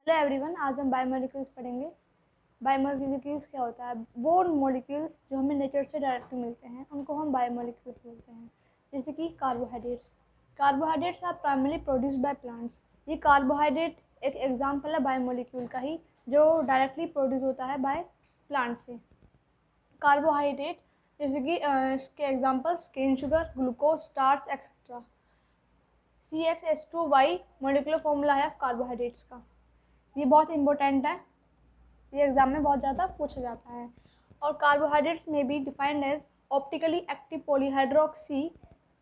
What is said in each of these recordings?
Hello everyone, आज हम biomolecules पढ़ेंगे। बायोमोलिक्यूल्स क्या होता है? वो मॉलिक्यूल्स जो हमें नेचर से डायरेक्टली मिलते हैं उनको हम बायोमोलिक्यूल्स बोलते हैं। जैसे कि carbohydrates are primarily produced by plants. ये कार्बोहाइड्रेट एक एग्जांपल है बायोमोलिक्यूल का ही, जो डायरेक्टली प्रोड्यूस होता है बाय प्लांट से। कार्बोहाइड्रेट जैसे कि इसके examples cane sugar, glucose, starch etcetera. CxH2Y molecular formula है कार्बोहाइड्रेट्स का। ये बहुत इंपॉर्टेंट है, ये एग्जाम में बहुत ज़्यादा पूछा जाता है। और कार्बोहाइड्रेट्स में भी defined as optically active polyhydroxy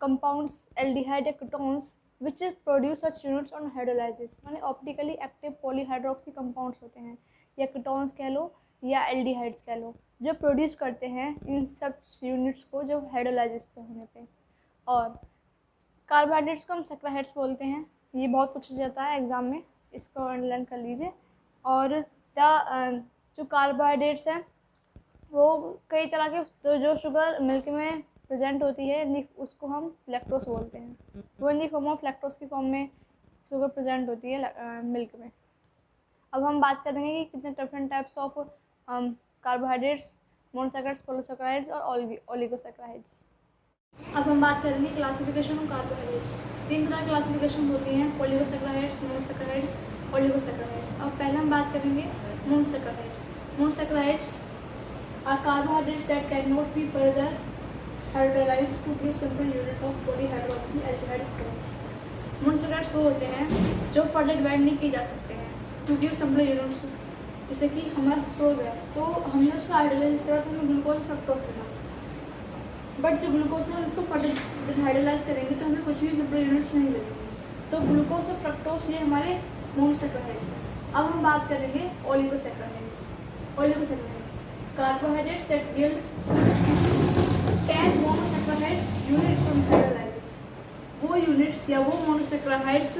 compounds, aldehyde ketones which produce such units on hydrolysis. माने ऑप्टिकली एक्टिव पॉलीहाइड्रोक्सी कंपाउंड्स होते हैं, या कीटोन्स कह लो या एल्डिहाइड्स कह लो, जो प्रोड्यूस करते हैं इन सब यूनिट्स को जो हाइड्रोलाइसिस पे होने पे। और कार्बोहाइड्रेट्स को हम सैकराइड्स बोलते हैं। ये बहुत पूछा जाता है एग्जाम में, इसको अंडरलाइन कर लीजिए। और जो कार्बोहाइड्रेट्स हैं वो कई तरह के, तो जो शुगर मिल्क में प्रेजेंट होती है उसको हम लैक्टोस बोलते हैं। वो इन दी फॉर्म ऑफ लैक्टोस की फॉर्म में शुगर प्रेजेंट होती है मिल्क में। अब हम बात करेंगे कि कितने different types of carbohydrates, monosaccharides, polysaccharides और ओलिगोसैकराइड्स। अब हम बात करेंगे क्लासिफिकेशन ऑफ कार्बोहाइड्रेट्स। 3 तरह की क्लासिफिकेशन होती हैं, पॉलीगोसैकराइड्स, मोनोसैकराइड्स, ओलिगोसैकराइड्स। अब पहले हम बात करेंगे monosaccharides. Monosaccharides are carbohydrates that can not be further hydrolysed to give simple unit of polyhydroxy aldehyde ketones. Monosaccharides वो होते हैं जो फर्दर डिवाइड नहीं किए जा सकते हैं टू गिव सिंपल यूनिट्स। जैसे कि हमारा सुक्रोज है, तो हमने उसको हाइड्रोलाइज करा तो हमें ग्लूकोज फ्रक्टोज मिला, बट जो ग्लूकोज है उसको फर्दर हाइड्रोलाइज करेंगे तो हमें कुछ भी सिंपल यूनिट्स नहीं मिलेंगे। तो ग्लूकोज और फ्रक्टोज ये हमारे मोनोसैकराइड्स हैं। अब हम बात करेंगे oligosaccharides. Carbohydrates that yield 10 monosaccharides units on hydrolysis. वो यूनिट्स या वो मोनोसैकराइड्स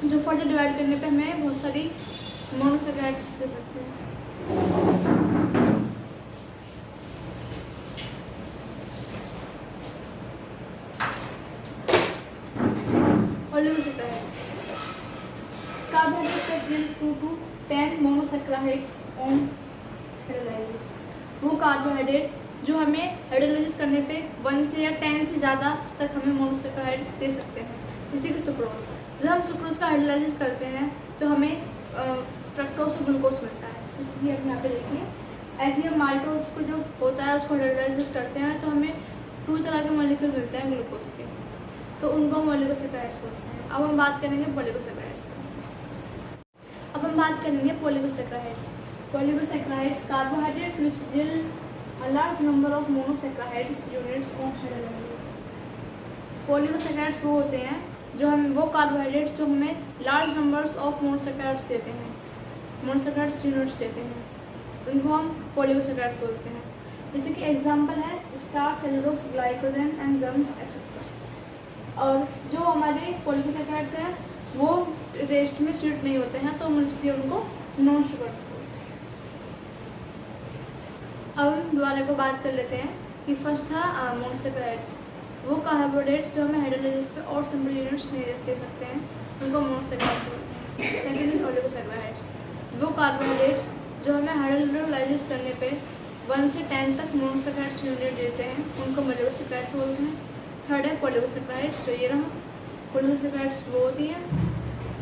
जो फर्दर डिवाइड करने पे हमें बहुत सारी मोनोसैकराइड्स दे सकते हैं। Carbohydrates that yield 2 to 10 monosaccharides on hydrolysis। वो कार्बोहाइड्रेट्स जो हमें हाइड्रोलाइसिस करने पे 1 से या 10 से ज़्यादा तक हमें मोनोसैकराइड्स दे सकते हैं। जैसे कि सुक्रोज, जब हम सुक्रोज का हाइड्रोलाइसिस करते हैं तो हमें फ्रक्टोज और ग्लूकोज मिलता है, जैसे कि आप यहाँ पे देखिए। ऐसे ही हम माल्टोज को जो होता है उसको हाइड्रोलाइसिस करते हैं तो हमें 2 तरह के मॉलिक्यूल मिलते हैं ग्लूकोज के, तो उनको हम ओलिगोसैकराइड्स बोलते हैं। अब हम बात करेंगे पॉलीगोसैकराइड्स। अब हम बात करेंगे polygosaccharides. Polygosaccharides carbohydrates which yield a large number of monosaccharides units on hydrolysis। Polygosaccharides वो होते हैं जो वो कार्बोहाइड्रेट्स जो हमें लार्ज नंबर्स ऑफ मोनोसैकराइड्स देते हैं, मोनोसैकराइड्स यूनिट्स देते हैं, उनको हम पॉलीगोसैकराइड्स बोलते हैं। जैसे कि एग्जांपल है starch, cellulose, glycogen, enzymes etcetera. और जो हमारे पॉलीगोसैकराइड्स हैं वो टेस्ट में स्वीट नहीं होते हैं, तो हम इसलिए उनको नॉन शुगर बोलते हैं। अब हम दोबारा को बात कर लेते हैं कि फर्स्ट था मोनोसैकराइड्स। वो कार्बोहाइड्रेट्स जो हमें हाइड्रोलाइसिस पे और सिंपल यूनिट्स नहीं दे सकते हैं, उनको मोनोसैकराइड्स बोलते हैं। Second is oligosaccharides. वो कार्बोहाइड्रेट्स जो हमें हाइड्रोलाइसिस करने पे 1 से 10 तक मोनोसैकराइड्स यूनिट देते हैं, उनको ओलिगोसैकराइड्स बोलते हैं। थर्ड है पॉलीगोसैकराइड्स, जो ये रहा। पॉलीगोसैकराइड्स वो होती है,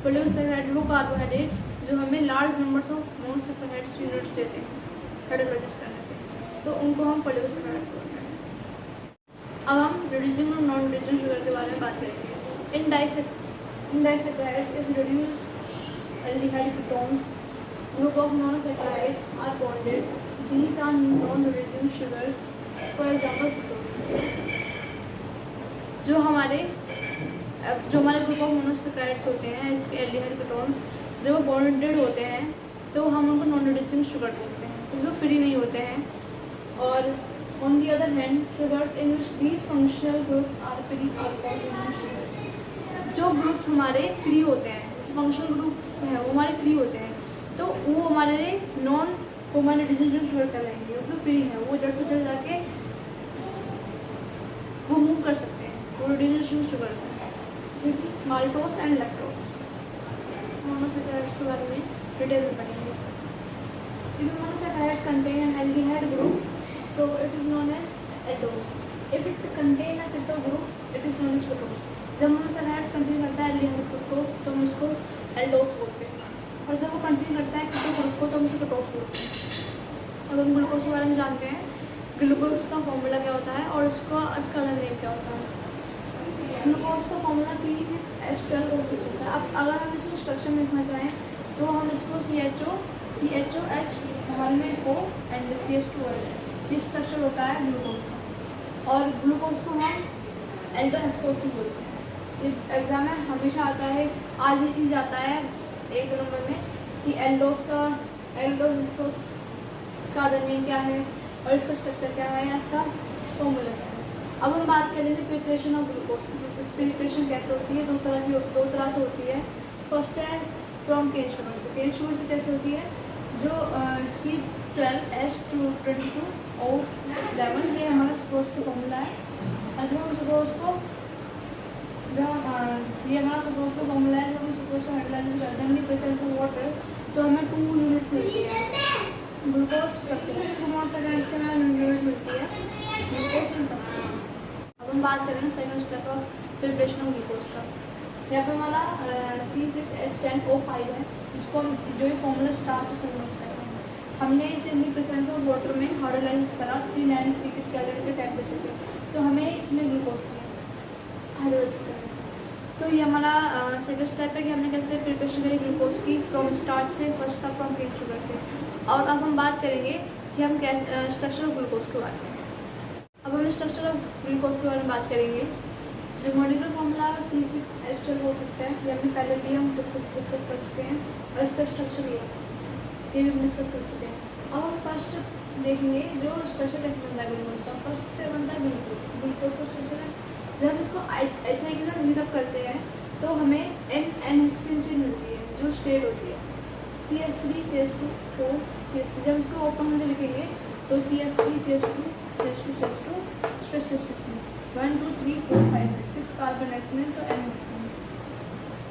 पॉलीगोसैकराइड वो कार्बोहाइड्रेट्स जो हमें large numbers of monosaccharides units देते हैं हाइड्रोलाइसिस करने पे, तो उनको हम पॉलीगोसैकराइड्स बोलते हैं। अब हम रिड्यूसिंग और नॉन रिड्यूसिंग शुगर के बारे में बात करेंगे। In disaccharides is reduced aldehyde ketones, group of monosaccharides are bonded, these are non reducing sugars, for example sucrose. जो हमारे ग्रुप ऑफ मोनोसैकराइड्स होते हैं, इसके एल्डिहाइड कीटोन्स, जब वो बॉन्डेड होते हैं तो हम उनको नॉन रिड्यूसिंग शुगर बोलते हैं, क्योंकि वो फ्री नहीं होते हैं। और on the other hand sugars in which these functional groups are free are called non sugars. जो ग्रुप हमारे फ्री होते हैं, जैसे फंक्शनल ग्रुप है वो हमारे फ्री होते हैं, तो वो हमारे नॉन कॉमन रिड्यूसिंग शुगर कहलाएंगे, क्योंकि फ्री है, वो इधर से उधर जाके वो मूव कर सकते हैं, वो रिड्यूसिंग शुगर्स हैं। जैसे कि माल्टोस एंड लैक्टोस। मोनोसैकराइड्स के बारे में डिटेल में पढ़ेंगे। If monosaccharides contain an aldehyde group, so it is known as aldose. If it contain a keto group, it is known as ketose. जब monosaccharides कंटेन करता है aldehyde group को तो हम उसको aldose बोलते हैं, और जब वो कंटेन करता है keto group को तो हम उसे ketose बोलते हैं। अब हम ग्लूकोज के बारे में जानते हैं। ग्लूकोज का फॉर्मूला क्या होता है और इसका अदर नेम क्या होता है। ग्लूकोज का फॉर्मूला C6H12O6 होता है। अब अगर हम इसको स्ट्रक्चर में लिखना चाहें तो हम इसको CHOH बाहर में O एंड CH2OH, ये स्ट्रक्चर होता है ग्लूकोज का। और ग्लूकोज को हम एल्डोहेक्सोस बोलते हैं। ये एग्जाम में हमेशा आता है, आज ही जाता है 1 नंबर में कि एल्डोहेक्सोस का अदर नेम क्या है और इसका स्ट्रक्चर क्या है या इसका फॉर्मूला क्या है। अब हम बात करेंगे प्रिपरेशन ऑफ ग्लूकोज। प्रिपरेशन कैसे होती है, दो तरह से होती है। फर्स्ट है फ्रॉम केन शुगर से। केन शुगर से कैसे होती है, जो C12H22O11, ये हमारा सुक्रोज का फॉर्मूला है। जब हम सुक्रोज को ये हमारा सुक्रोज का फॉर्मूला है, जब हम सुक्रोज को हाइड्रोलाइज करते हैं in the presence of water तो हमें 2 यूनिट्स मिलती है ग्लूकोज फ्रक्टोज। 2 मोनोसैकराइड्स के हमें यूनिट मिलती है ग्लूकोज एंड फ्रक्टोज। अब हम बात करेंगे second step of preparation of glucose का। यहाँ पर हमारा C6H10O5 है, इसको हम जो ये फॉर्मूला स्टार्च उसमें यूज कर रहे हैं। हमने इसे in the presence of water में हाइड्रोलाइज करा 393 कैलोरी के टेम्परेचर पे, तो हमें इसमें ग्लूकोज दिया हाइड्रोलाइज करें। तो ये हमारा सेकंड स्टेप है कि हमने कैसे प्रिपरेशन करी ग्लूकोज की फ्रॉम स्टार्च से, फर्स्ट था फ्रॉम केन शुगर से। और अब हम बात करेंगे कि हम क्या स्ट्रक्चर ऑफ ग्लूकोज के बारे में। अब हम स्ट्रक्चर ऑफ ग्लूकोज के बारे में बात करेंगे। जो मॉलिक्यूलर फॉर्मूला है C6H12O6 है, ये हमने पहले भी हम डिस्कस कर चुके हैं, और इसका स्ट्रक्चर ये भी हम डिस्कस कर चुके हैं। अब हम फर्स्ट देखेंगे जो स्ट्रक्चर कैसे बनता है ग्लूकोज का। फर्स्ट से बनता है ग्लूकोज का स्ट्रक्चर है। जब हम इसको HI के साथ हीटअप करते हैं तो हमें N-हेक्सेन चेन मिलती है जो स्टेट होती है CH3 CH2 O CH3। जब इसको ओपन में लिखेंगे तो CH3 CH2 CH2 CH2 CH3 1 2 3 4 5 6 carbon इसमें तो N-हेक्सेन,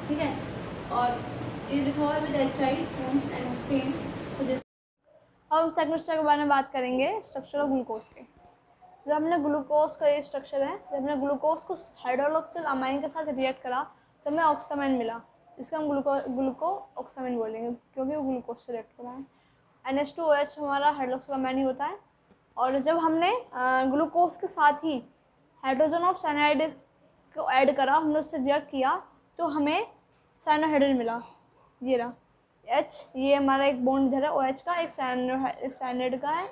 ठीक है। और ये लिखा हुआ है विद HI फॉर्म्स N-हेक्सेन। अब सेकंड स्टेप के बारे में बात करेंगे स्ट्रक्चर ऑफ ग्लूकोज के। जब हमने ग्लूकोज का ये स्ट्रक्चर है, जब हमने ग्लूकोज को हाइड्रोक्सिल अमाइन के साथ रिएक्ट करा तो हमें ऑक्सामाइन मिला, इसका हम ग्लूको ऑक्सामाइन बोलेंगे क्योंकि वो ग्लूकोज से रिएक्ट करा है। NH2OH हमारा हाइड्रोक्सिल अमाइन ही होता है। और जब हमने ग्लूकोज के साथ ही हाइड्रोजन ऑफ साइनाइड को ऐड करा, हमने उससे रिएक्ट किया तो हमें साइनोहाइड्रिन मिला। ये रहा H, ये हमारा एक बॉन्ड इधर है OH का, एक साइनाइड का है,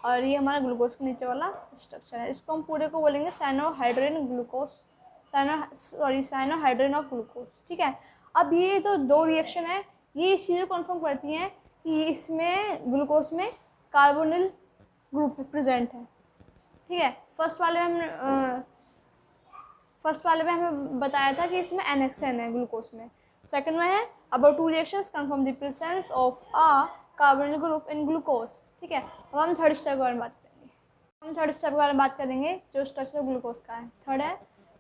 और ये हमारा ग्लूकोज के नीचे वाला स्ट्रक्चर है। इसको हम पूरे को बोलेंगे cyanohydrin glucose, cyanohydrin of glucose, ठीक है। अब ये तो 2 रिएक्शन है, ये इस चीज़ को कन्फर्म करती हैं कि इसमें ग्लूकोज में कार्बोनिल ग्रुप प्रेजेंट है, ठीक है। फर्स्ट वाले में हमें बताया था कि इसमें N-हेक्सेन है ग्लूकोज में। सेकंड में है about 2 reactions confirm the presence of a carbonyl group in glucose, ठीक है। अब हम थर्ड स्टेप के बारे में बात करेंगे। जो स्ट्रक्चर ग्लूकोज का है। थर्ड है,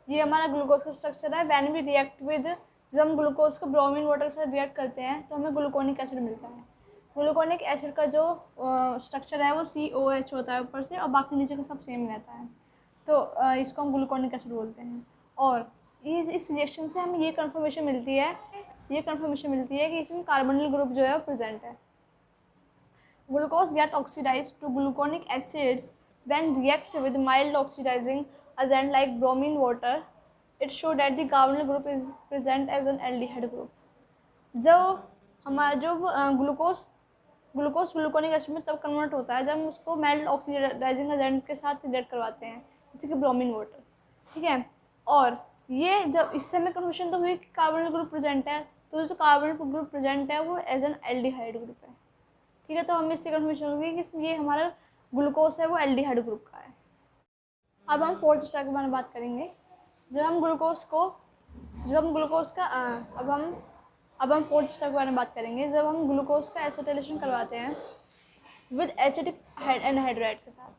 ये हमारा ग्लूकोज का स्ट्रक्चर है। व्हेन वी रिएक्ट विद, जब हम ग्लूकोज को ब्रोमीन वाटर से रिएक्ट करते हैं तो हमें ग्लूकोनिक एसिड मिलता है। ग्लूकोनिक एसिड का जो स्ट्रक्चर है वो COH होता है ऊपर से, और बाकी नीचे का सब सेम रहता है, तो इसको हम ग्लूकोनिक एसिड बोलते हैं। और इस रिएक्शन से हमें ये कन्फर्मेशन मिलती है कि इसमें कार्बोनिल ग्रुप जो है वो प्रेजेंट है। Glucose get oxidized to gluconic acids when reacts with mild oxidizing agent like bromine water. It shows that the carbonyl group is present as an aldehyde group. Glucose gluconic acid में तब convert होता है जब हम उसको mild oxidising agent के साथ react करवाते हैं, जैसे कि ब्रोमीन वाटर, ठीक है। और ये जब इससे हमें कन्वर्शन तो हुई कि कार्बोनिल ग्रुप प्रेजेंट है, तो जो कार्बोनिल ग्रुप प्रेजेंट है वो एज एन एल्डिहाइड ग्रुप है, ठीक है। तो हमें इससे कन्फर्मेशन होगी कि ये हमारा ग्लूकोज है वो एल्डिहाइड ग्रुप का है। अब हम फोर्थ स्टेप के बारे में बात करेंगे। अब हम फोर्थ स्टेप के बारे में बात करेंगे। जब हम ग्लूकोज का एसिटाइलेशन करवाते हैं विद एसिटिक एनहाइड्राइड के साथ,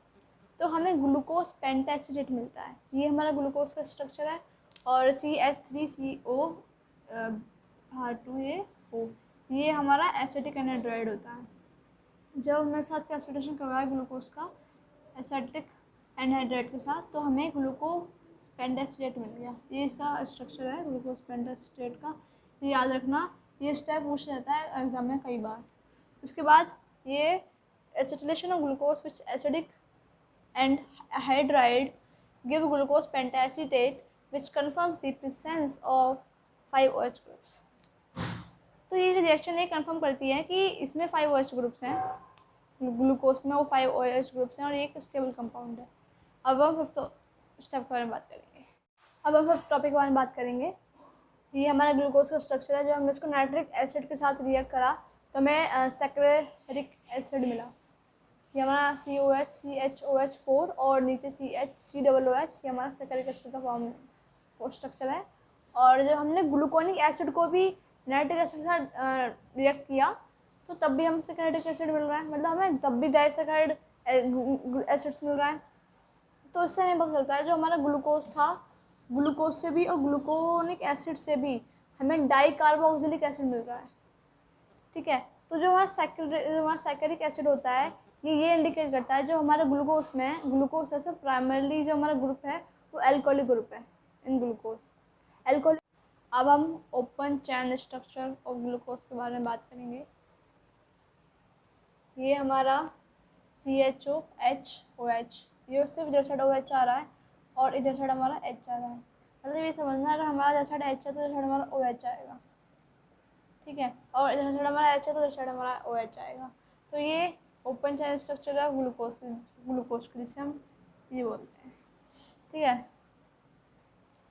तो हमें ग्लूकोज पेंटाएसिटेट मिलता है। ये हमारा ग्लूकोज का स्ट्रक्चर है। और CH3CO2 ये O, ये हमारा एसिटिक एनहाइड्राइड होता है। जब मेरे साथ एसिडेशन करवाया ग्लूकोज का एसिटिक एनहाइड्राइड के साथ, तो हमें ग्लूकोज पेंटासिटेट मिल गया। ये इसका स्ट्रक्चर है ग्लूकोज पेंटासिटेट का, ये याद रखना, ये स्टेप पूछा जाता है एग्जाम में कई बार। उसके बाद ये acetylation of glucose which acidic anhydride give glucose pentaacetate which confirms the presence of 5 OH groups. तो ये जो रिएक्शन ये कंफर्म करती है कि इसमें 5 OH ग्रुप्स हैं, ग्लूकोज में वो 5 OH ग्रुप्स हैं और ये एक स्टेबल कंपाउंड है। अब हम फिफ्थ स्टेप के बारे में बात करेंगे। अब हम फिफ्थ टॉपिक के बारे में बात करेंगे। ये हमारा ग्लूकोज का स्ट्रक्चर है। जब हमने इसको नाइट्रिक एसिड के साथ रिएक्ट करा तो हमें सैकरिक एसिड मिला। ये हमारा COH CHOH4 और नीचे COOH, ये हमारा सैकरिक एसिड का फॉर्म स्ट्रक्चर है। और जब हमने ग्लूकोनिक एसिड को भी नाइट्रिक एसिड के साथ रिएक्ट किया तो तब भी हमें सैकरिक एसिड मिल रहा है, मतलब हमें तब भी डाइसैकराइड एसिड्स मिल रहा है। तो इससे हमें पता चलता है जो हमारा ग्लूकोज था, ग्लूकोज से भी और ग्लूकोनिक एसिड से भी हमें डाइकार्बोक्सिलिक एसिड मिल रहा है। ठीक है, तो जो हमारा सैकरिक एसिड होता है ये इंडिकेट करता है जो हमारा ग्लूकोज में ग्लूकोज है, प्राइमरली जो हमारा ग्रुप है वो एल्कोहलिक ग्रुप है इन ग्लूकोज एल्कोहलिक। अब हम open chain structure of glucose के बारे में बात करेंगे। ये हमारा CHOOH, ये सिर्फ इधर साइड OH आ रहा है और इधर साइड हमारा H आ रहा है। मतलब ये समझना अगर हमारा इधर साइड H है तो इधर साइड हमारा OH आएगा। ठीक है, और इधर साइड हमारा H है तो इधर साइड हमारा OH आएगा। तो ये ओपन चैन स्ट्रक्चर है ग्लूकोज को, जिसे हम ये बोलते हैं। ठीक है,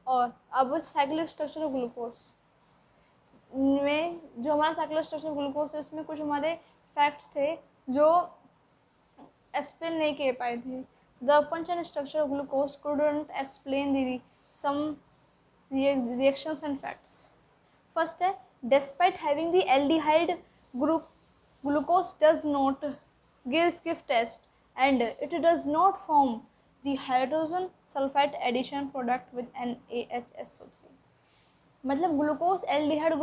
और अब साइक्लिक स्ट्रक्चर ऑफ ग्लूकोज में जो हमारा साइक्लिक स्ट्रक्चर ऑफ ग्लूकोज है इसमें कुछ हमारे फैक्ट्स थे जो एक्सप्लेन नहीं कर पाए थे। The open chain structure of glucose couldn't explain the some reactions and facts. First है, despite having the aldehyde group, glucose does not give Skiff test and it does not form the hydrogen sulfide addition product with NaHSO3। मतलब glucose aldehyde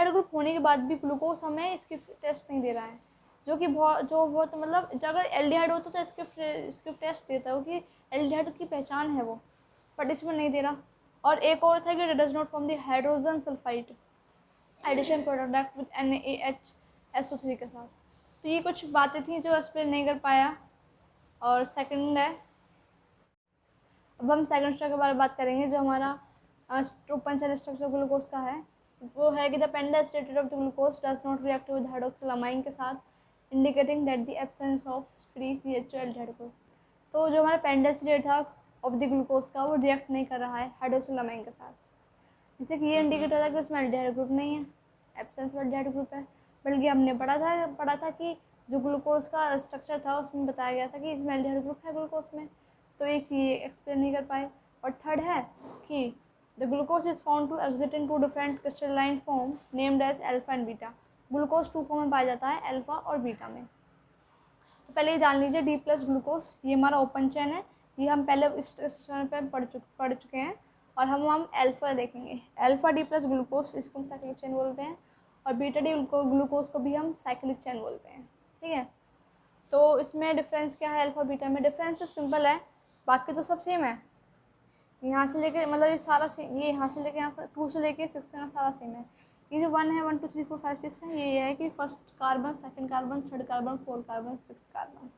group होने के बाद भी glucose हमें Schiff test नहीं दे रहा है, जो बहुत मतलब अगर एल्डिहाइड होता तो स्किफ टेस्ट देता है कि एल्डिहाइड की पहचान है वो, बट इसमें नहीं दे रहा। और एक और था कि does not form the hydrogen sulphide addition product with NaHSO3 के साथ। तो ये कुछ बातें थी जो एक्सप्लेन नहीं कर पाया। और सेकंड है, अब हम सेकंड स्ट्रक्चर के बारे में बात करेंगे जो हमारा ओपन चैन स्ट्रक्चर ग्लूकोज का है। वो है कि the pentaacetate of the glucose does not react with hydroxylamine के साथ, indicating that the absence of free CHO aldehyde group. तो जो हमारा पेंटासिटेट था ऑफ द ग्लूकोज का वो रिएक्ट नहीं कर रहा है हाइड्रोक्सिलामाइन के साथ, जिससे कि ये इंडिकेट होता है कि उसमें एल्डिहाइड ग्रुप नहीं है, एब्सेंस ऑफ एल्डिहाइड ग्रुप है। बल्कि हमने पढ़ा था कि जो ग्लूकोज का स्ट्रक्चर था उसमें बताया गया था कि इसमें एल्डिहाइड ग्रुप है ग्लूकोज में, तो एक चीज़ एक्सप्लेन नहीं कर पाए। और थर्ड है कि the glucose is found to exit in 2 different crystalline form named as alpha and beta. Glucose 2 form में पाया जाता है, अल्फा और बीटा में। तो पहले ये जान लीजिए D+ ग्लूकोज ये हमारा ओपन चैन है, ये हम पहले इस स्ट्रक्चर पे पढ़ चुके हैं। और हम अल्फा देखेंगे, अल्फा D+ ग्लूकोज इसको हम साइक्लिक चैन बोलते हैं और बीटा D ग्लूकोज को भी हम साइक्लिक चैन बोलते हैं। ठीक है, तो इसमें डिफरेंस क्या है अल्फा बीटा में? डिफरेंस सिर्फ सिंपल है, बाकी तो सब सेम है। यहाँ से लेके मतलब ये सारा ये यहाँ से लेके यहाँ से 2 से लेके 6 तक सारा सेम है। ये जो 1 है 1 2 3 4 5 6 है, ये है कि first carbon, second carbon, third carbon, fourth carbon, sixth carbon.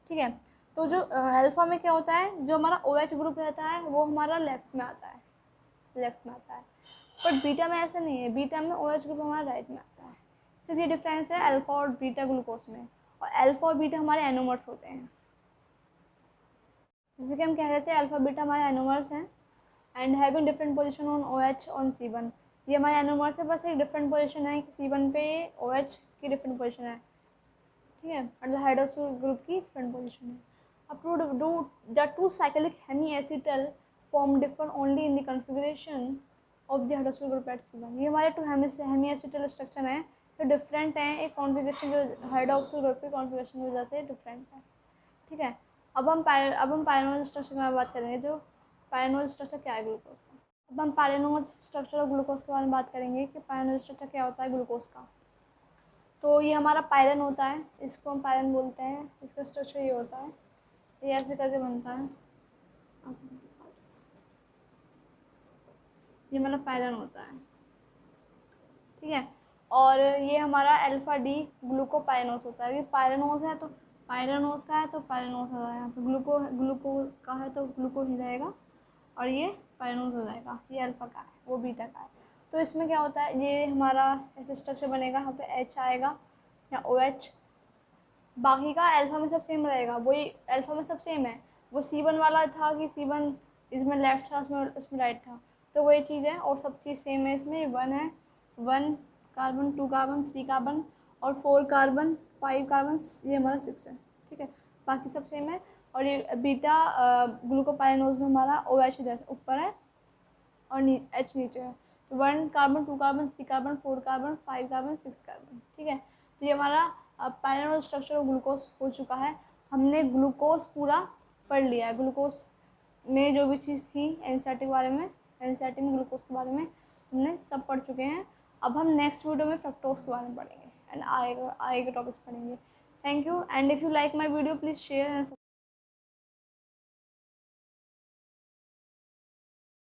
ठीक है, तो जो अल्फा में क्या होता है, जो हमारा OH ग्रुप रहता है वो हमारा लेफ्ट में आता है, बट बीटा में ऐसा नहीं है, बीटा में OH ग्रुप हमारा राइट में आता है। सिर्फ ये डिफरेंस है अल्फा और बीटा ग्लूकोज में। और अल्फा और बीटा हमारे एनोमर्स होते हैं, जैसे कि हम कह रहे थे अल्फा बीटा हमारे एनोमर्स हैं and having different position on OH on C1। ये हमारे एनोमर्स है, बस एक डिफरेंट पोजीशन है कि C1 पे OH की डिफरेंट पोजीशन है। ठीक है, मतलब हाइड्रोक्सिल ग्रुप की डिफरेंट पोजीशन है। अब the 2 cyclic hemiacetal form differ only in the configuration of the hydroxyl group at C1। ये हमारे 2 हेमीएसिटल स्ट्रक्चर हैं जो डिफरेंट हैं, एक कॉन्फ़िगरेशन जो हाइड्रोक्सिल ग्रुप की कॉन्फ़िगरेशन की वजह से डिफरेंट है। ठीक है, अब हम पायरनोज स्ट्रक्चर की बात करेंगे। जो पायरनोज स्ट्रक्चर क्या है ग्लूकोज का? अब हम पायरेनोज स्ट्रक्चर ऑफ ग्लूकोज के बारे में बात करेंगे कि पायरेनोज स्ट्रक्चर क्या होता है ग्लूकोज का। तो ये हमारा पायरन होता है, इसको हम पायरन बोलते हैं। इसका स्ट्रक्चर ये होता है, ये ऐसे करके बनता है, ये हमारा पायरन होता है, ठीक है। और ये हमारा अल्फा डी ग्लूकोपायनोज होता है। ये पायरेनोज है तो पायरेनोज का है तो पायरेनोज हो जाएगा, यहाँ पे ग्लूको का है तो ग्लूको ही रहेगा, और ये पायरेनोज हो जाएगा। ये अल्फा का है, वो बीटा का है। तो इसमें क्या होता है, ये हमारा ऐसे स्ट्रक्चर बनेगा, यहाँ पे एच आएगा या ओ एच। बाकी का अल्फा में सब सेम रहेगा, वही अल्फा में सब सेम है। वो C1 वाला था कि C1 इसमें लेफ्ट था, उसमें राइट था, तो वही चीज़ है। और सब चीज़ सेम है, इसमें 1 है, 1 कार्बन, 2 कार्बन, 3 कार्बन और 4 कार्बन, 5 कार्बन, ये हमारा 6 है, ठीक है। बाकी सब सेम है। और ये बीटा ग्लूकोपायनोज में हमारा OH इधर से ऊपर है और H नीचे है। 1 carbon, 2 carbon, 3 carbon, 4 carbon, 5 carbon, 6 carbon, ठीक है। तो ये हमारा पायरेनोज स्ट्रक्चर ऑफ ग्लूकोज हो चुका है। हमने ग्लूकोज पूरा पढ़ लिया है। ग्लूकोज में जो भी चीज़ थी एनसीईआरटी के बारे में, एनसीईआरटी में ग्लूकोज के बारे में हमने सब पढ़ चुके हैं। अब हम नेक्स्ट वीडियो में फ्रक्टोज के बारे में पढ़ेंगे एंड आगे के टॉपिक्स पढ़ेंगे। Thank you, and if you like my video please share and